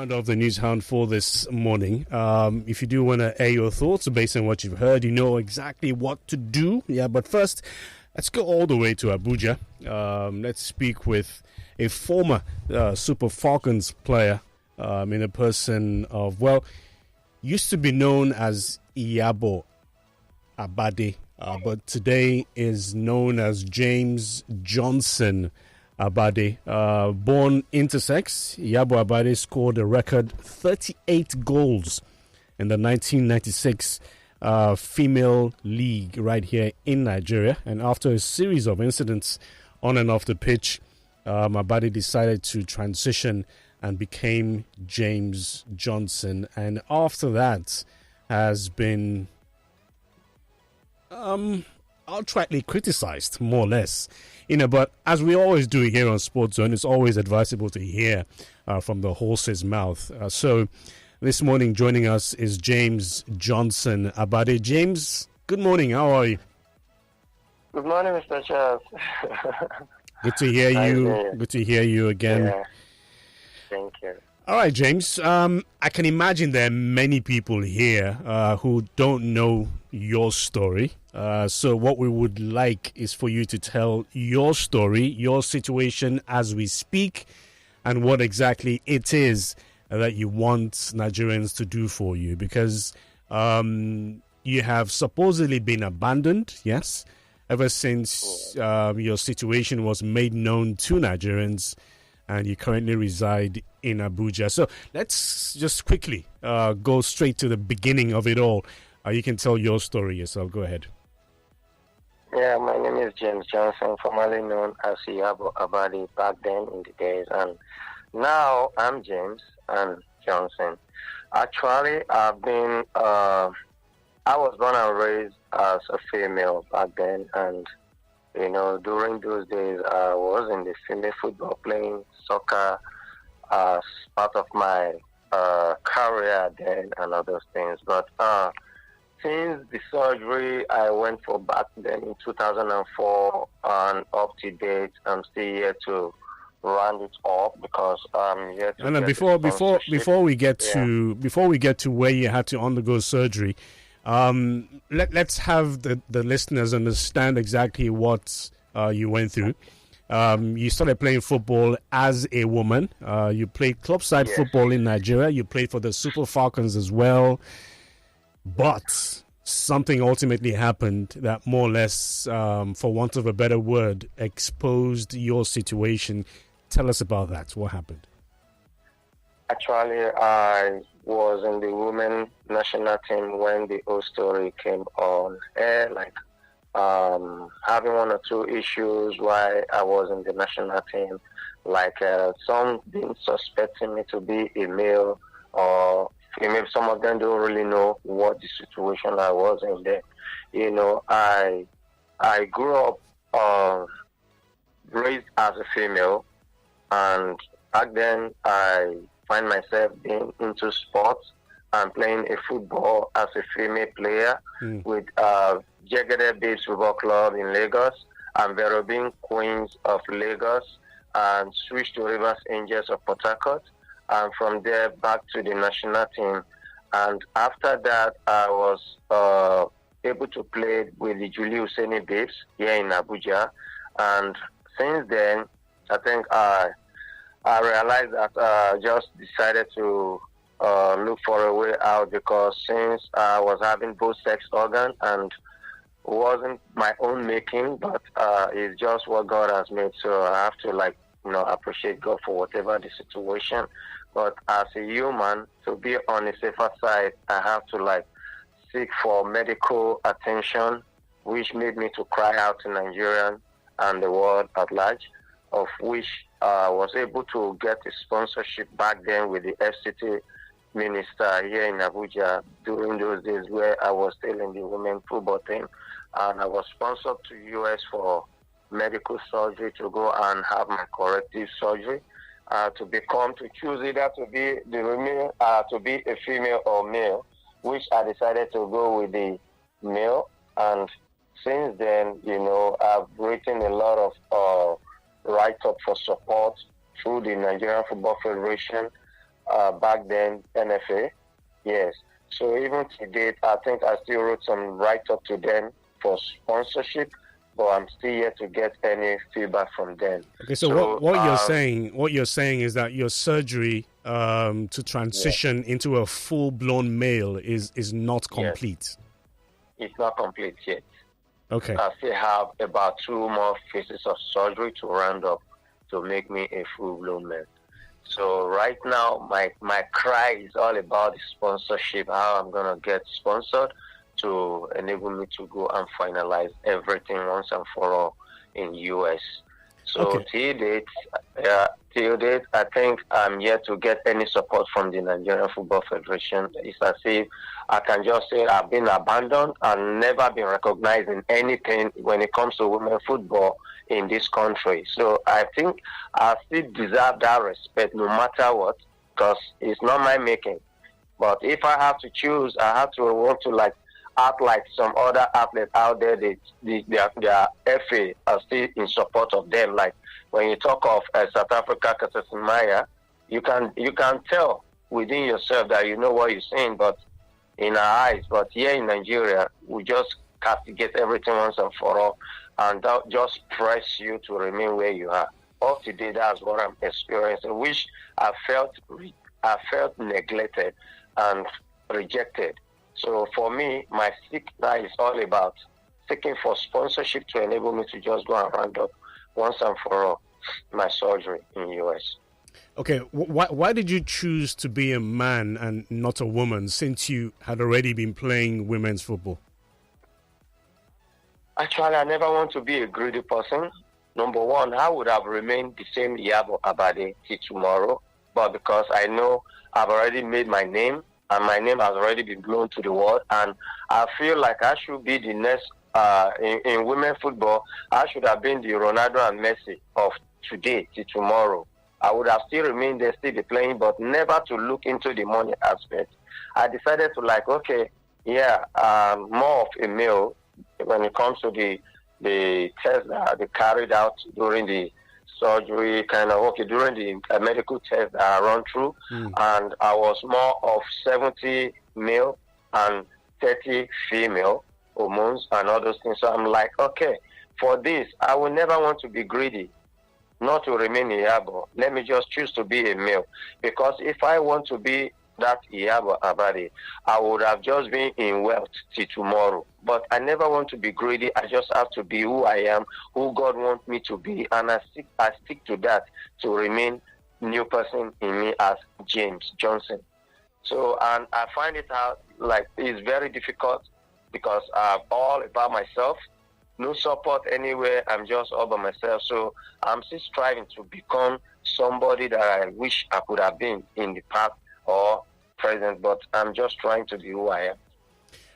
round off the news hound for this morning. If you do want to air your thoughts based on what you've heard, you know exactly what to do. Yeah, but first, let's go all the way to Abuja. Let's speak with a former Super Falcons player in a person of, well, used to be known as Iyabo Abade, but today is known as James Johnson Abade. Born intersex, Iyabo Abade scored a record 38 goals in the 1996 female league right here in Nigeria. And after a series of incidents on and off the pitch, Abade decided to transition and became James Johnson. And after that has been outrightly criticized, more or less. But as we always do here on Sports Zone, it's always advisable to hear from the horse's mouth. So this morning joining us is James Johnson Abade. James, good morning. How are you? Good morning, Mr. Charles. Good to hear you. Good to hear you again. Yeah. Thank you. All right, James. I can imagine there are many people here who don't know your story. So what we would like is for you to tell your story, your situation as we speak, and what exactly it is that you want Nigerians to do for you. Because you have supposedly been abandoned, yes, ever since your situation was made known to Nigerians, and you currently reside in Abuja. So let's just quickly go straight to the beginning of it all. You can tell your story yourself. Go ahead. Yeah, my name is James Johnson, formerly known as Iyabo Abade back then in the days. And now I'm James and Johnson. Actually, I've been, I was born and raised as a female back then. And, during those days, I was in the female football, playing soccer as part of my career then and other things. But since the surgery I went for back then in 2004 and up to date, I'm still here to round it up because I'm here to. And before we get to where you had to undergo surgery, let's have the listeners understand exactly what you went through. You started playing football as a woman. You played club-side football in Nigeria. You played for the Super Falcons as well. But something ultimately happened that more or less, for want of a better word, exposed your situation. Tell us about that. What happened? Actually, I was in the women national team when the whole story came on air, having one or two issues why I was in the national team, some been suspecting me to be a male or female. Some of them don't really know what the situation I was in there. I grew up raised as a female, and back then I find myself being into sports and playing a football as a female player with Jegede Babes Football Club in Lagos and Verobin Queens of Lagos, and switched to Rivers Angels of Port Harcourt, and from there back to the national team. And after that, I was able to play with the Julie Hussaini Babes here in Abuja. And since then, I think I realized that I just decided to look for a way out, because since I was having both sex organs and wasn't my own making, but it's just what God has made. So I have to appreciate God for whatever the situation. But as a human, to be on the safer side, I have to seek for medical attention, which made me to cry out to Nigeria and the world at large, of which I was able to get a sponsorship back then with the FCT minister here in Abuja during those days where I was still in the women football team. And I was sponsored to US for medical surgery to go and have my corrective surgery, to choose either to be to be a female or male, which I decided to go with the male. And since then, I've written a lot of write-up for support through the Nigerian Football Federation back then, NFA. Yes. So even to date, I think I still wrote some write-up to them for sponsorship, but I'm still yet to get any feedback from them. Okay, so what you're saying is that your surgery to transition into a full-blown male is not complete. Yes. It's not complete yet. Okay. I still have about 2 more phases of surgery to round up to make me a full-blown male. So right now, my cry is all about the sponsorship, how I'm going to get sponsored to enable me to go and finalize everything once and for all in U.S. So till date, I think I'm yet to get any support from the Nigerian Football Federation. It's as if I can just say I've been abandoned and never been recognized in anything when it comes to women football in this country. So I think I still deserve that respect no matter what, because it's not my making. But if I have to choose, I have to want to act like some other athletes out there. Their FA are still in support of them. Like when you talk of South Africa, Maya, you can tell within yourself that you know what you're saying, but in our eyes. But here in Nigeria, we just castigate everything once and for all, and that just press you to remain where you are. Up to date, that's what I'm experiencing, which I felt neglected and rejected. So for me, my seek now is all about seeking for sponsorship to enable me to just go and round up once and for all my surgery in the US. Okay, why did you choose to be a man and not a woman, since you had already been playing women's football? Actually, I never want to be a greedy person. Number one, I would have remained the same Iyabo Abade till tomorrow, but because I know I've already made my name, and my name has already been blown to the world, and I feel like I should be the next, in women football, I should have been the Ronaldo and Messi of today till tomorrow. I would have still remained there, still be playing, but never to look into the money aspect. I decided to more of a male when it comes to the test that they carried out during the surgery, during the medical test that I run through, and I was more of 70 male and 30 female hormones and all those things. So I'm like, okay, for this, I will never want to be greedy, not to remain Iyabo. Let me just choose to be a male, because if I want to be that Iyabo Abade, I would have just been in wealth till tomorrow. But I never want to be greedy. I just have to be who I am, who God wants me to be, and I stick to that to remain new person in me as James Johnson. So, and I find it out it's very difficult because I'm all about myself. No support anywhere. I'm just all by myself. So I'm still striving to become somebody that I wish I could have been in the past or present, but I'm just trying to be who I am.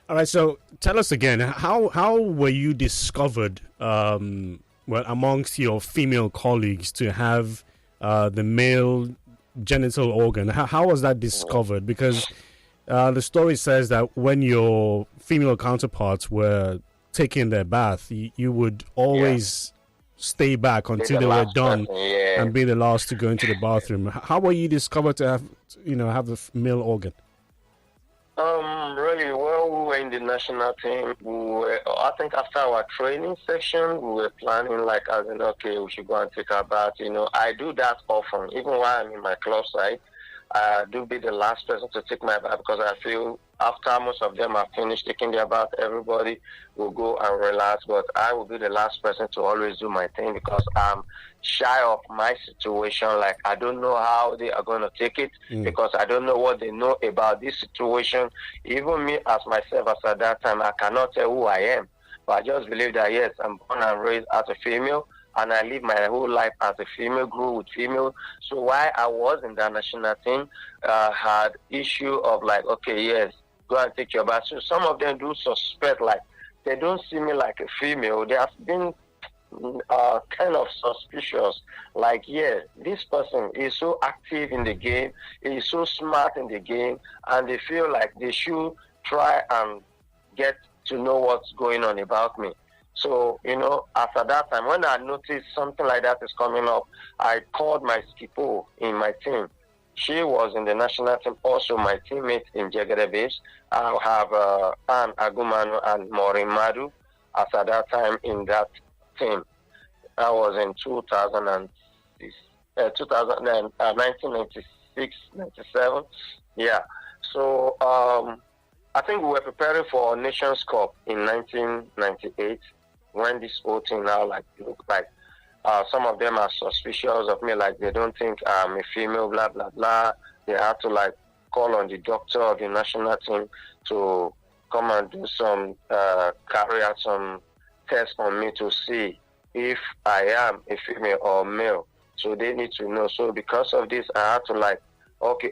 All right, so tell us again, how were you discovered, amongst your female colleagues to have the male genital organ? How was that discovered? Because the story says that when your female counterparts were taking their bath, you would always stay back until they were done and be the last to go into the bathroom. How were you discovered to have the male organ? Really, well, we were in the national team. I think after our training section, we were planning we should go and take our bath. I do that often, even while I'm in my club side. I do be the last person to take my bath because I feel after most of them are finished taking their bath, everybody will go and relax. But I will be the last person to always do my thing because I'm shy of my situation. I don't know how they are going to take it because I don't know what they know about this situation. Even me as myself, as at that time, I cannot tell who I am. But I just believe that, yes, I'm born and raised as a female. And I live my whole life as a female, grew with female. So while I was in the national team, had issue of go and take your bath. So some of them do suspect, they don't see me like a female. They have been kind of suspicious. This person is so active in the game, he is so smart in the game, and they feel like they should try and get to know what's going on about me. So, after that time, when I noticed something like that is coming up, I called my skipper in my team She was in the national team. Also, my teammate in Nyck de Vries. I have Anne Agumanu and Maureen Madu as at that time in that team. That was in 2006, 1996, 97. Yeah. So I think we were preparing for Nations Cup in 1998 when this whole thing now look like some of them are suspicious of me, like they don't think I'm a female, blah blah blah. They had to call on the doctor of the national team to come and do some carry out some tests on me to see if I am a female or male. So they need to know. So because of this, I had to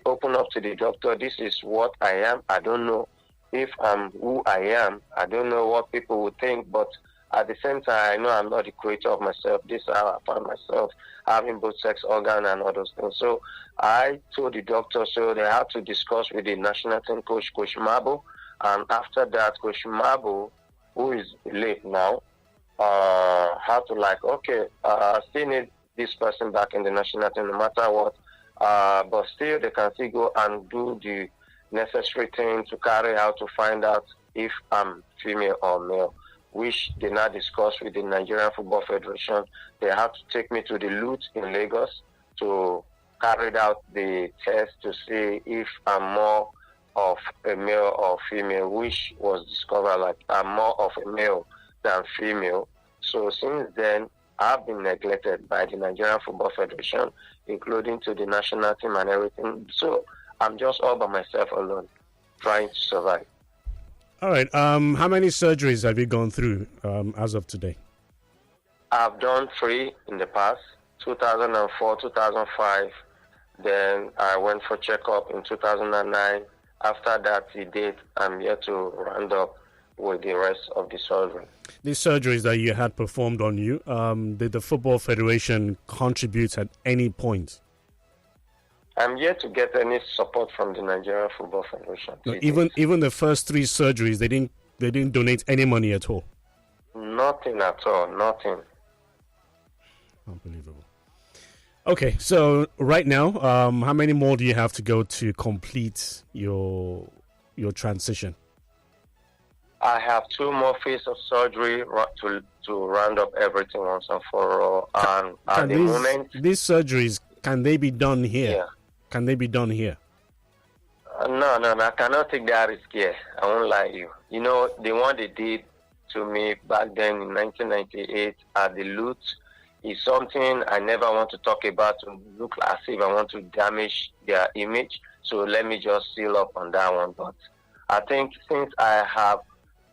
open up to the doctor. This is what I am. I don't know if I'm who I am. I don't know what people would think, but at the same time, I know I'm not the creator of myself. This is how I found myself having both sex organ and all those things. So I told the doctor, so they had to discuss with the national team coach, Coach Mabo. And after that, Coach Mabo, who is late now, had to I still need this person back in the national team no matter what. But still, they can still go and do the necessary thing to carry out to find out if I'm female or male, which they now discussed with the Nigerian Football Federation. They had to take me to the LUT in Lagos to carry out the test to see if I'm more of a male or female, which was discovered I'm more of a male than female. So since then, I've been neglected by the Nigerian Football Federation, including to the national team and everything. So I'm just all by myself alone, trying to survive. All right. How many surgeries have you gone through as of today? I've done 3 in the past, 2004, 2005. Then I went for checkup in 2009. After that, to date, I'm yet to round up with the rest of the surgery. These surgeries that you had performed on you, did the Football Federation contribute at any point? I'm yet to get any support from the Nigerian Football Federation. No, even the first 3 surgeries, they didn't donate any money at all. Nothing at all. Nothing. Unbelievable. Okay, so right now, how many more do you have to go to complete your transition? I have 2 more phases of surgery to round up everything once and for all. And at the moment, these surgeries, can they be done here? Yeah. Can they be done here? No, I cannot take that risk here. I won't lie to you. You know, the one they did to me back then in 1998 at the LUT is something I never want to talk about to look as if I want to damage their image. So let me just seal up on that one. But I think since I have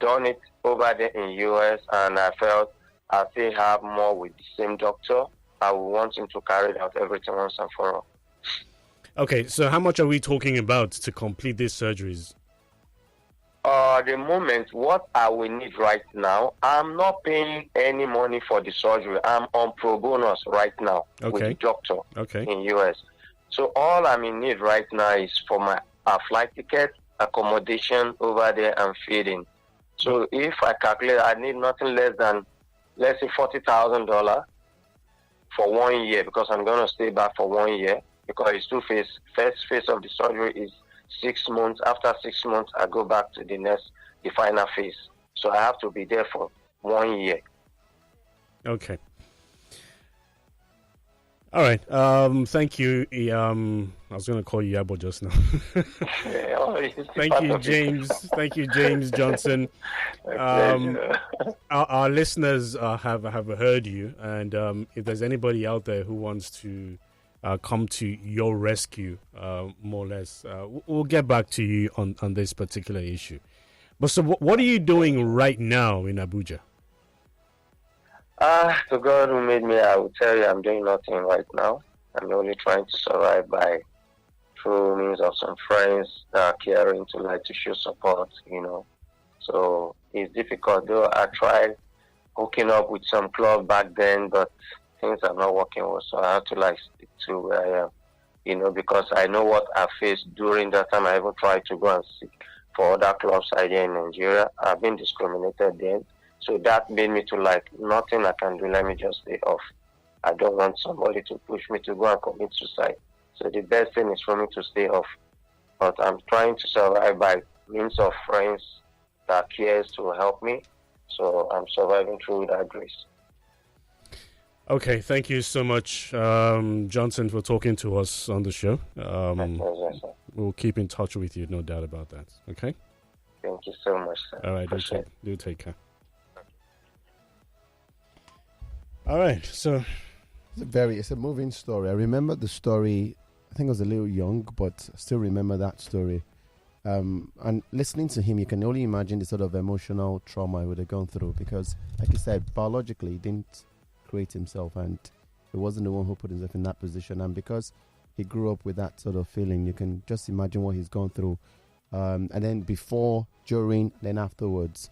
done it over there in US and I felt I still have more with the same doctor, I would want him to carry out everything once and for all. Okay, so how much are we talking about to complete these surgeries? The moment, what I will need right now, I'm not paying any money for the surgery. I'm on pro bonus right now with the doctor in US. So all I'm in need right now is for my flight ticket, accommodation over there, and feeding. So if I calculate, I need nothing less than, let's say, $40,000 for 1 year, because I'm going to stay back for 1 year, because it's 2 phases. First phase of the surgery is 6 months. After 6 months, I go back to the final phase. So I have to be there for 1 year. Okay. All right. Thank you. I was going to call you Iyabo just now. Thank you, James. Thank you, James Johnson. Our listeners have heard you, and if there's anybody out there who wants to come to your rescue, more or less, we'll get back to you on this particular issue. But so, what are you doing right now in Abuja? To God who made me, I will tell you I'm doing nothing right now. I'm only trying to survive through means of some friends that are caring to show support, So it's difficult, though. I tried hooking up with some club back then, but things are not working well. So I have to stick to where I am, because I know what I faced during that time. I even tried to go and seek for other clubs here in Nigeria. I've been discriminated then. So that made me to nothing I can do. Let me just stay off. I don't want somebody to push me to go and commit suicide. So the best thing is for me to stay off. But I'm trying to survive by means of friends that cares to help me. So I'm surviving through that grace. Okay, thank you so much, Johnson, for talking to us on the show. We'll keep in touch with you, no doubt about that. Okay? Thank you so much, sir. All right, do take care. All right, so it's a moving story. I remember the story. I think I was a little young, but I still remember that story. And listening to him, you can only imagine the sort of emotional trauma he would have gone through, because, like you said, biologically, he didn't create himself, and he wasn't the one who put himself in that position. And because he grew up with that sort of feeling, you can just imagine what he's gone through. And then before, during, then afterwards.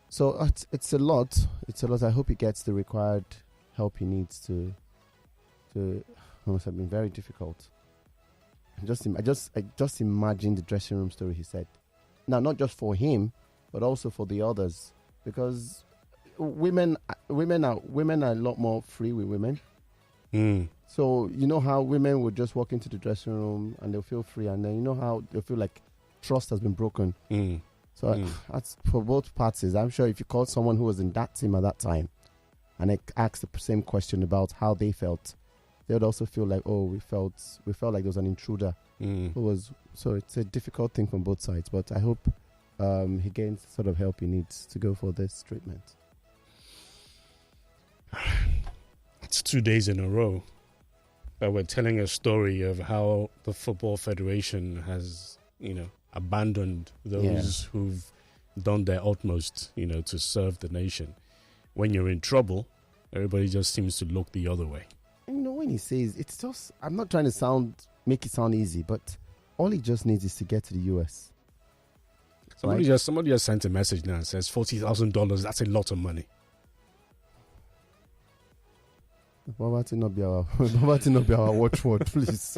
So it's a lot. It's a lot. I hope he gets the required help he needs to. It must have been very difficult. I just imagine the dressing room story he said. Now, not just for him, but also for the others, because women are a lot more free with women. So you know how women would just walk into the dressing room and they'll feel free, and then you know how they'll feel like trust has been broken. So that's for both parties. I'm sure if you called someone who was in that team at that time and I asked the same question about how they felt, they would also feel like, oh, we felt like there was an intruder. So it's a difficult thing from both sides, but I hope he gains the sort of help he needs to go for this treatment. It's 2 days in a row that we're telling a story of how the Football Federation has, abandoned those who've done their utmost, to serve the nation. When you're in trouble, everybody just seems to look the other way. When he says, it's just, I'm not trying to make it sound easy, but all he just needs is to get to the US. Somebody just sent a message now and says $40,000, that's a lot of money. Poverty not be our watchword, please.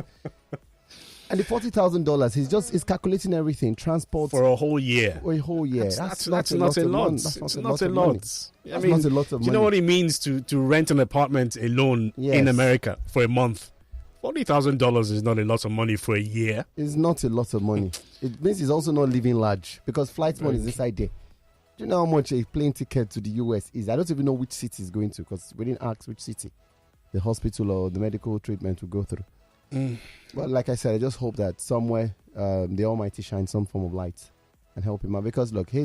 And the $40,000, he's calculating everything, transport for a whole year. A whole year. That's not a lot. It's not a lot. I mean, do you know what it means to rent an apartment alone in America for a month? $40,000 is not a lot of money for a year. It's not a lot of money. It means he's also not living large, because flight money is inside there. Do you know how much a plane ticket to the US is? I don't even know which city he's going to, because we didn't ask which city the hospital or the medical treatment will go through. But like I said, I just hope that somewhere the Almighty shines some form of light and help him out, because look, he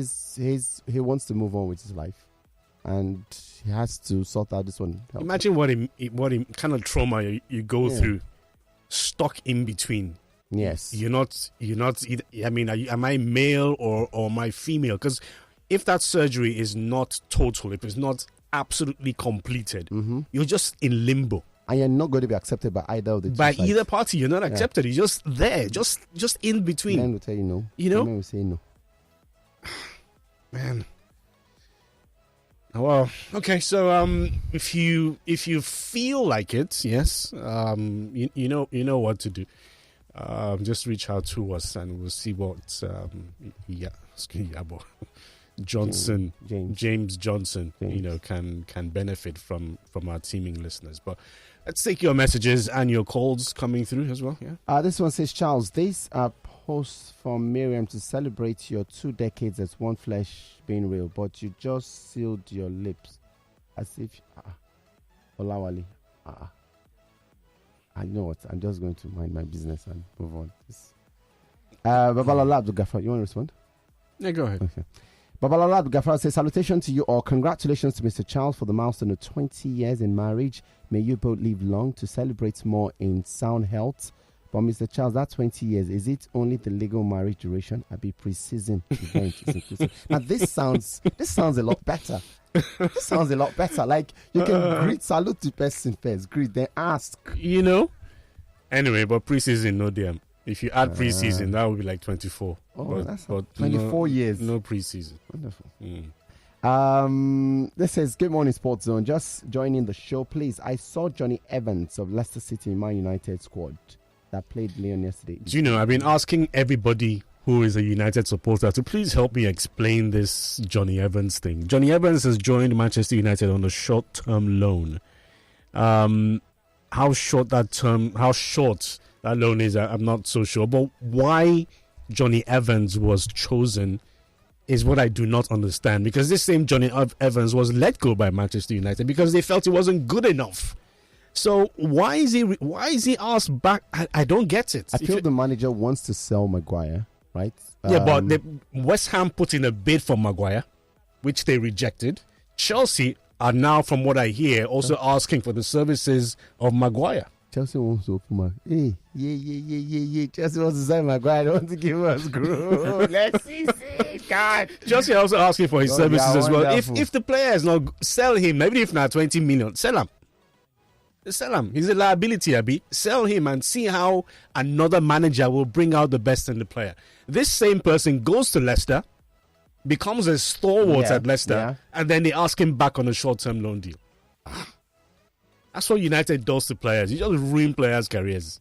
wants to move on with his life, and he has to sort out this one. Imagine what kind of trauma you go through, stuck in between. Yes, you're not. I mean, am I male or am I female? Because if that surgery is not total, if it's not absolutely completed, you're just in limbo. And you're not going to be accepted by either of the two by sides. Either party. You're not accepted. You're just there, just in between. Men will tell you no. Men will say no. Man. Well, okay. So, if you feel like it, yes, you know what to do. Just reach out to us, and we'll see what Iyabo Johnson, James Johnson, can benefit from our teaming listeners. But let's take your messages and your calls coming through as well. Yeah. This one says, Charles, these are posts from Miriam to celebrate your 2 decades as one flesh being real, but you just sealed your lips as if Olawale. I know what. I'm just going to mind my business and move on. Babalala Abdul Ghaffar, you want to respond? Yeah, go ahead. Okay. Babalala Abdul Ghaffar says, salutations to you all. Congratulations to Mr. Charles for the milestone of 20 years in marriage. May you both live long to celebrate more in sound health. But Mr. Charles, that 20 years, is it only the legal marriage duration? I'll be pre-season event is inclusive. Now this sounds a lot better. This sounds a lot better. Like you can salute the person first, greet, then ask. Anyway, but pre-season, no damn. If you add pre-season, that would be like 24. Oh, that's 24 years. No pre-season. Wonderful. This says, good morning, Sports Zone. Just joining the show, please. I saw Johnny Evans of Leicester City in Man United squad that played Lyon yesterday. Do you know, I've been asking everybody who is a United supporter to please help me explain this Johnny Evans thing. Johnny Evans has joined Manchester United on a short-term loan. How short That loan is, I'm not so sure. But why Johnny Evans was chosen is what I do not understand. Because this same Johnny Evans was let go by Manchester United because they felt he wasn't good enough. So why is he asked back? I don't get it. I feel the manager wants to sell Maguire, right? Yeah, but West Ham put in a bid for Maguire, which they rejected. Chelsea are now, from what I hear, also asking for the services of Maguire. Chelsea wants to open yeah. Chelsea wants to sign Maguire. They want to give us growth. Let's see, God. Chelsea are also asking for his services as well. Wonderful. If the player is not, sell him. Maybe if not 20 million, sell him. Sell him. He's a liability, Abi. Sell him and see how another manager will bring out the best in the player. This same person goes to Leicester, becomes a stalwart at Leicester, and then they ask him back on a short-term loan deal. That's what United does to players. You just ruin players' careers.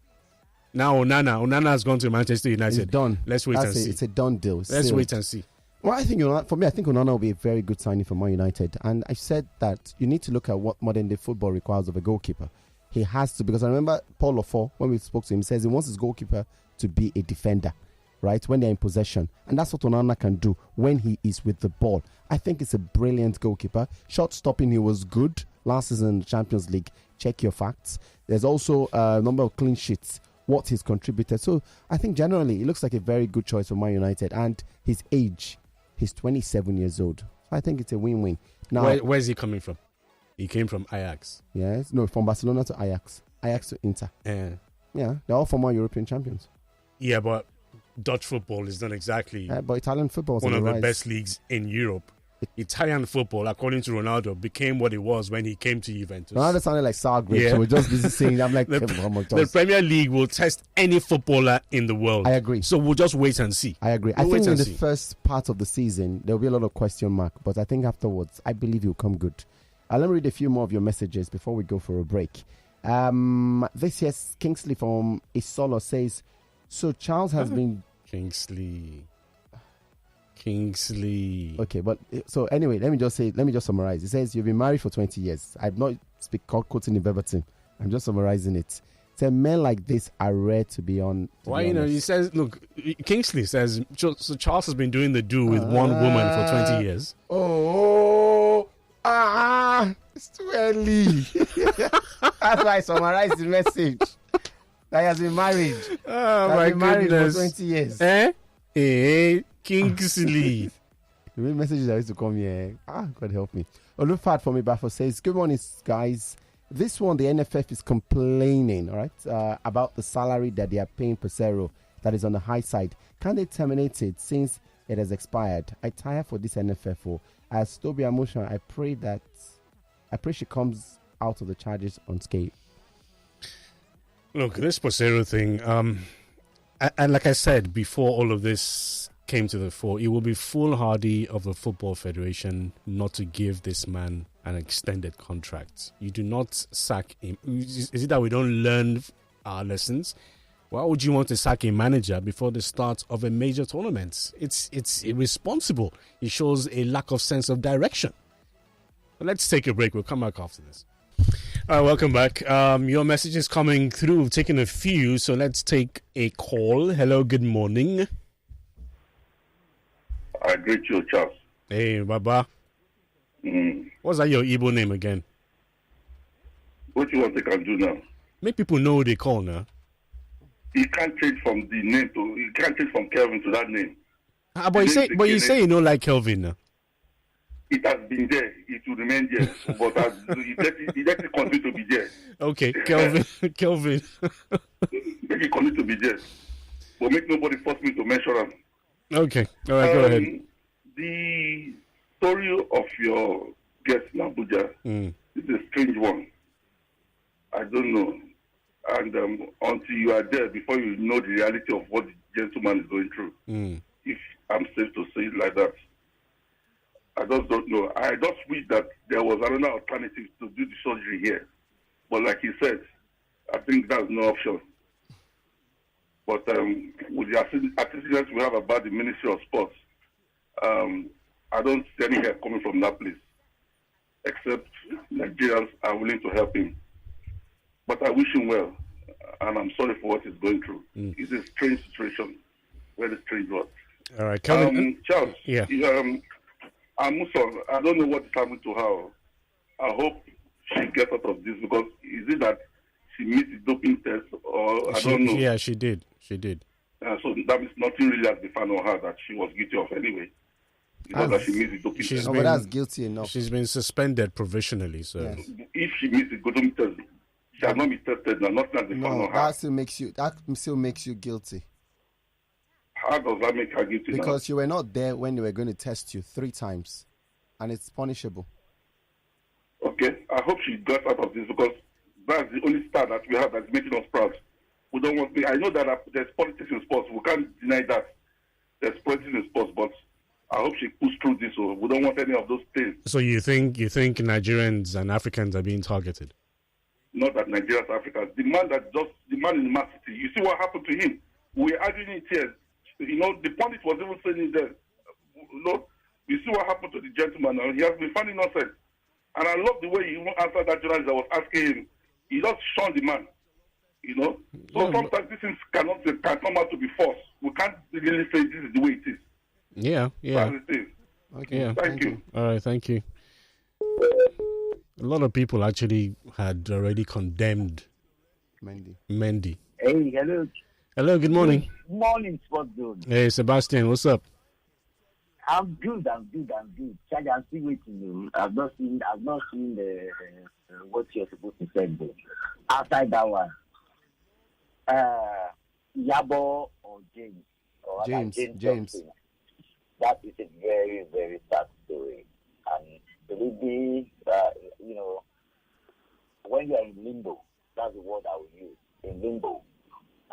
Now Onana has gone to Manchester United. It's done. Let's wait and see. It's a done deal. Let's wait and see. Well, I think Onana will be a very good signing for Man United. And I said that you need to look at what modern day football requires of a goalkeeper. He has to, because I remember Paul Lafont, when we spoke to him, he says he wants his goalkeeper to be a defender, right, when they're in possession. And that's what Onana can do when he is with the ball. I think it's a brilliant goalkeeper. Shot stopping, he was good last season in the Champions League. Check your facts. There's also a number of clean sheets, what he's contributed. So I think generally he looks like a very good choice for Man United. And his age, he's 27 years old. So I think it's a win-win. Now, where's he coming from? He came from Ajax. Yes, no, from Barcelona to Ajax. Ajax to Inter. Yeah, they're all former European champions. Yeah, but Dutch football is not exactly but Italian football is one of the best leagues in Europe. Italian football, according to Ronaldo, became what it was when he came to Juventus. Ronaldo sounded like sour grapes, so we're just busy saying, I'm like, the Premier League will test any footballer in the world. I agree. So we'll just wait and see. I agree. I think in the first part of the season, there'll be a lot of question mark, but I think afterwards, I believe he'll come good. Let me read a few more of your messages before we go for a break. This here's Kingsley from Isolo says, so Charles has been... Kingsley. Okay, but so anyway, let me just summarize. It says you've been married for 20 years. I'm not quoting the verbatim. I'm just summarizing it. Say men like this are rare to be on. Why, he says, look, Kingsley says, so Charles has been doing the do with one woman for 20 years. It's too early. That's why I summarized the message. That he has been married. Oh, my goodness. For 20 years. Kingsley. The messages that used to come here. God help me. Olufat from Ibafo says, good morning, guys. This one, the NFF is complaining, all right, about the salary that they are paying Pesero that is on the high side. Can they terminate it since it has expired? I tire for this NFF. As Tobi Amusan, I pray she comes out of the charges unscathed. Look, this Pesero thing, and like I said, before all of this came to the fore, it will be foolhardy of the Football Federation not to give this man an extended contract. You do not sack him. Is it that we don't learn our lessons? Why would you want to sack a manager before the start of a major tournament? It's irresponsible. It shows a lack of sense of direction. But let's take a break. We'll come back after this. All right, welcome back. Your message is coming through. We've taken a few, so let's take a call. Hello, good morning. I greet you, Charles. Hey, Baba. What's that your Igbo name again? What you want they can do now? Make people know who they call now. You can't change from the name to, you can't change from Kelvin to that name. But you say you don't like Kelvin now. It has been there. It will remain there. But it let it continue to be there. Okay, Kelvin. Kelvin. Make it continue to be there. But make nobody force me to mention them. Okay. All right, go ahead. The story of your guest in Abuja is a strange one. I don't know. And until you are there, before you know the reality of what the gentleman is going through, if I'm safe to say it like that, I just don't know. I just wish that there was another alternative to do the surgery here. But like he said, I think that's no option. But with the assistance we have about the Ministry of Sports, I don't see any help coming from that place, except Nigerians are willing to help him. But I wish him well. and I'm sorry for what he's going through. It's a strange situation, very strange one. All right, Calvin. Charles. Yeah. Amusan, I don't know what is happening to her. I hope she gets out of this, because is it that she missed the doping test, or I don't know. Yeah, she did. She did. So that means nothing really has been found on her that she was guilty of anyway. Because that she missed the doping test. But that's guilty enough. She's been suspended provisionally. So if she missed the doping test, she has not been tested. Now, nothing has been found on her. That still makes you guilty. How does that make her guilty? Because you were not there when they were going to test you 3 times, and it's punishable. Okay, I hope she got out of this, because that's the only star that we have that's making us proud. We don't want. I know that there's politics in sports. We can't deny that there's politics in sports, but I hope she pushes through this. So we don't want any of those things. So you think Nigerians and Africans are being targeted? Not that Nigerians, Africans. The man in Man City. You see what happened to him? We're arguing it here. The pundit was even saying it there. You see what happened to the gentleman now? He has been finding nonsense. And I love the way he even answered that journalist that was asking him. He just shunned the man. So sometimes these things can come out to be false. We can't really say this is the way it is. Yeah. That's the thing. Okay. Yeah. Thank you. All right, thank you. A lot of people actually had already condemned Mendy. Hey, hello. Hello, good morning. Good morning, Sports Zone. Hey, Sebastian, what's up? I'm good. Charlie, I'm still waiting. I've not seen the what you're supposed to say, though. Outside that one, Iyabo or James. James. That is a very, very sad story. And believe me, when you're in limbo, that's the word I will use, in limbo,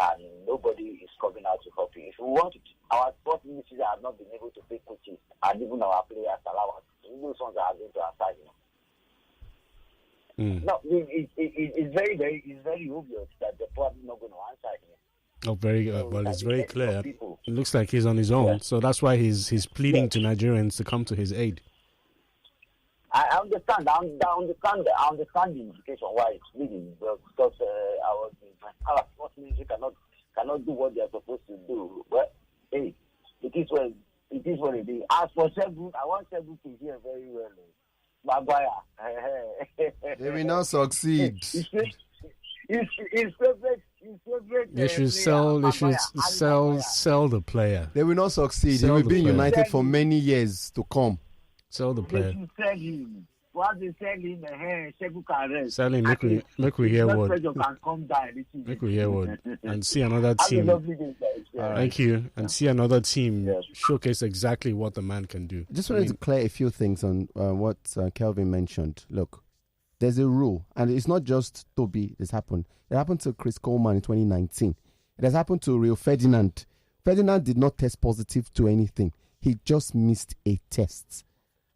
and nobody is coming out to help you. If we want it, our sports ministries have not been able to pay coaches, and even our players allow us. Those ones are going to our side, No, it's very obvious that they're probably not going to answer him. Oh, very well. It's very clear. It looks like he's on his own, so that's why he's pleading to Nigerians to come to his aid. I understand. I understand the implication why it's pleading, because our sports ministry cannot do what they are supposed to do. But hey, it is what it is. As for Segun, I want Segun to hear very well. Maguire. They will not succeed. His favorite. They should sell the player. They will not succeed. He will be in United for many years to come. Sell the player. They should sell him. Once they sell him, Segun can rest. Sell him. Make we hear what. Make we hear what. And see another team. Thank you. And see another team showcase exactly what the man can do. Just wanted to clear a few things on what Kelvin mentioned. Look, there's a rule, and it's not just Tobi this happened. It happened to Chris Coleman in 2019. It has happened to Rio Ferdinand. Ferdinand did not test positive to anything. He just missed a test.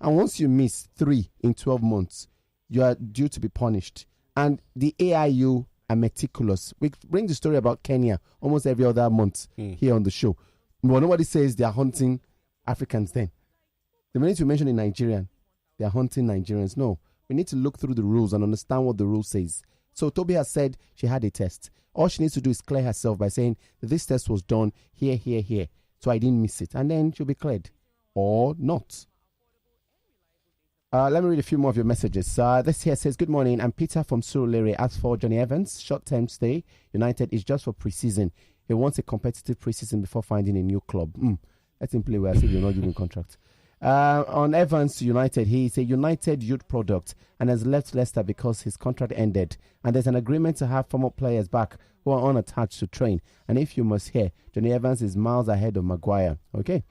And once you miss 3 in 12 months, you are due to be punished. And the AIU are meticulous. We bring the story about Kenya almost every other month here on the show. But nobody says they are hunting Africans then. The minute you mention in Nigerian, they are hunting Nigerians. No, we need to look through the rules and understand what the rule says. So Tobi has said she had a test. All she needs to do is clear herself by saying that this test was done here. So I didn't miss it. And then she'll be cleared. Or not. Let me read a few more of your messages. This here says, good morning. I'm Peter from Surulere. As for Johnny Evans, short-term stay, United is just for pre-season. He wants a competitive pre-season before finding a new club. Let him play where I said you're not giving contract. On Evans to United, he is a United youth product and has left Leicester because his contract ended. And there's an agreement to have former players back who are unattached to train. And if you must hear, Johnny Evans is miles ahead of Maguire. Okay.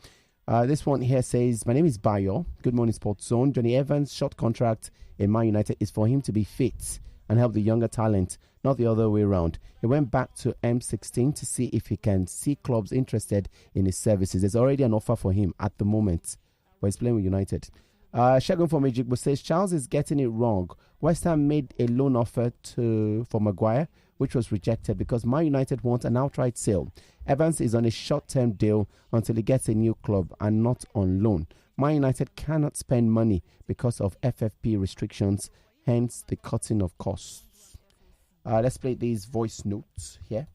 This one here says, my name is Bayo. Good morning, Sports Zone. Johnny Evans' short contract in Man United is for him to be fit and help the younger talent, not the other way around. He went back to M16 to see if he can see clubs interested in his services. There's already an offer for him at the moment, but he's playing with United. Shagun from Ejigbo says, Charles is getting it wrong. West Ham made a loan offer for Maguire, which was rejected because Man United wants an outright sale. Evans is on a short-term deal until he gets a new club and not on loan. Man United cannot spend money because of FFP restrictions, hence the cutting of costs. Let's play these voice notes here.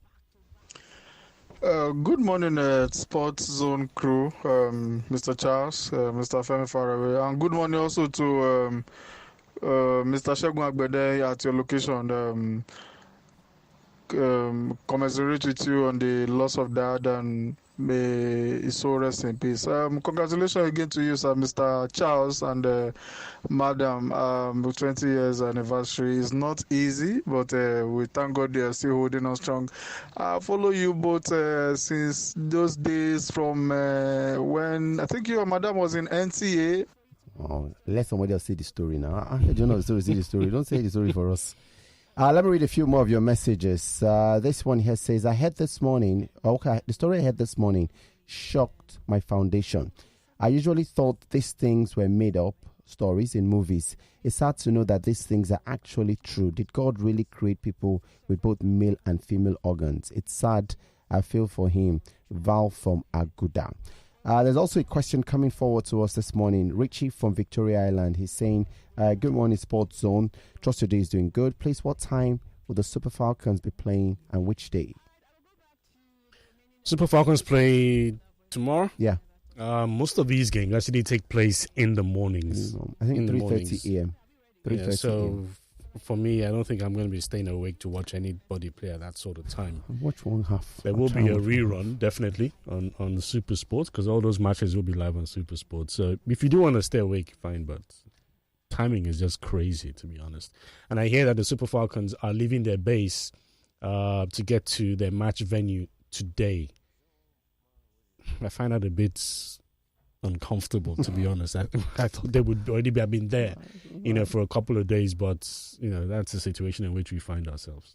Good morning, Sports Zone crew, Mr. Charles, Mr. Femi Faraway, and good morning also to Mr. Segun Agbede at your location. Commiserate with you on the loss of Dad, and may his soul rest in peace. Congratulations again to you, sir, Mr. Charles, and Madam. 20 years anniversary is not easy, but we thank God they are still holding us strong. I follow you both since those days from when I think you and Madam was in NCA. Oh, let somebody else say the story now. I don't know the story. Don't say the story for us. Let me read a few more of your messages. This one here says, I heard this morning, the story I heard this morning shocked my foundation. I usually thought these things were made up stories in movies. It's sad to know that these things are actually true. Did God really create people with both male and female organs? It's sad. I feel for him. Val from Aguda. There's also a question coming forward to us this morning. Richie from Victoria Island. He's saying, good morning, Sports Zone. Trust your day is doing good. Please, what time will the Super Falcons be playing and which day? Super Falcons play tomorrow? Yeah. Most of these games actually take place in the mornings. I think 3:30 a.m. 3:30 so a.m. For me, I don't think I'm going to be staying awake to watch anybody play at that sort of time. Watch one half. There will be a rerun, definitely, on the Super Sports, because all those matches will be live on Super Sports. So if you do want to stay awake, fine, but timing is just crazy, to be honest. And I hear that the Super Falcons are leaving their base to get to their match venue today. I find that a bit uncomfortable, to be honest. I thought they would already have been there, for a couple of days, but that's the situation in which we find ourselves.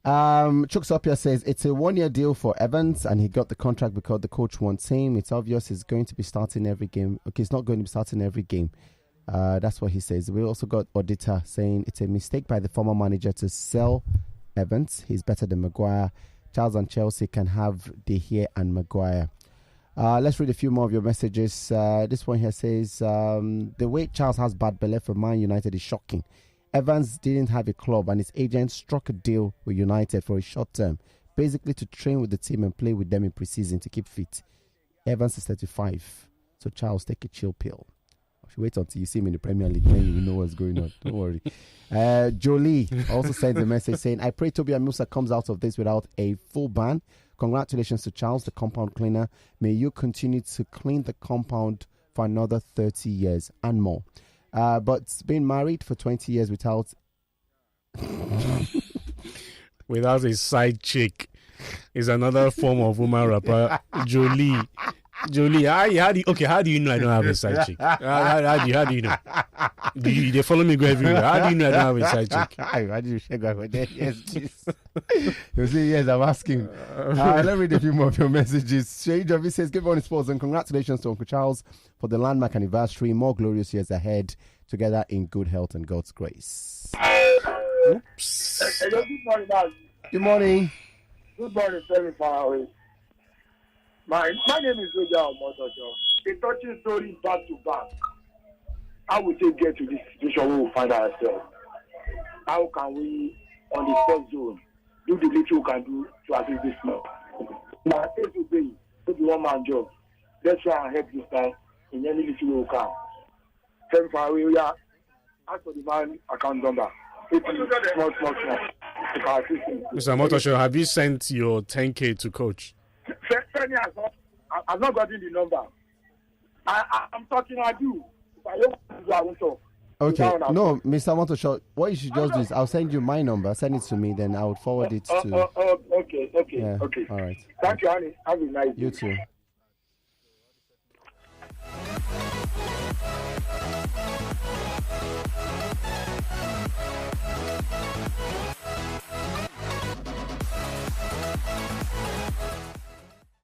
Chuksopia says it's a 1-year deal for Evans, and he got the contract because the coach wants him. It's obvious he's going to be starting every game. Okay, he's not going to be starting every game. That's what he says. We also got Odita saying it's a mistake by the former manager to sell Evans. He's better than Maguire. Charles and Chelsea can have De Gea and Maguire. Let's read a few more of your messages. This one here says, the way Charles has bad belly for Man United is shocking. Evans didn't have a club and his agent struck a deal with United for a short term, basically to train with the team and play with them in preseason to keep fit. Evans is 35, so Charles, take a chill pill. Wait until you see him in the Premier League, then you know what's going on. Don't worry. Jolie also sends a message saying, I pray Tobi Amusan comes out of this without a full ban. Congratulations to Charles, the compound cleaner. May you continue to clean the compound for another 30 years and more. But being married for 20 years without a side chick is another form of woman rapper. Jolie, how do you know I don't have a side chick? How do you know? They follow me go everywhere. How do you know I don't have a side chick? Why did you check that? Yes, you see, yes, I'm asking. Let me read a few more of your messages. Shay Javi says, good morning, sports, and congratulations to Uncle Charles for the landmark anniversary. More glorious years ahead, together in good health and God's grace. Oops. Hello, good morning, man. Good morning. Good morning, very far away. My name is Iyabo Abade. A touching story back to back. How we take get to this situation where we find ourselves? How can we, on the first zone, do the little we can do to assist this man? Now, take to pay, take the one-man job. Let's try and help this time in any little way we can. Very far away, we are. Ask for the man account number. Small. Mr. Motosho, have you sent your 10K to coach? Penny has not. I've not gotten the number. I'm talking. I do. If I don't do, I won't talk. Okay. No, Mr. Motosho, what you should just do is I'll send you my number. Send it to me, then I will forward it to. Okay. Yeah. Okay. All right. Thank you, honey. Have a nice day. You too.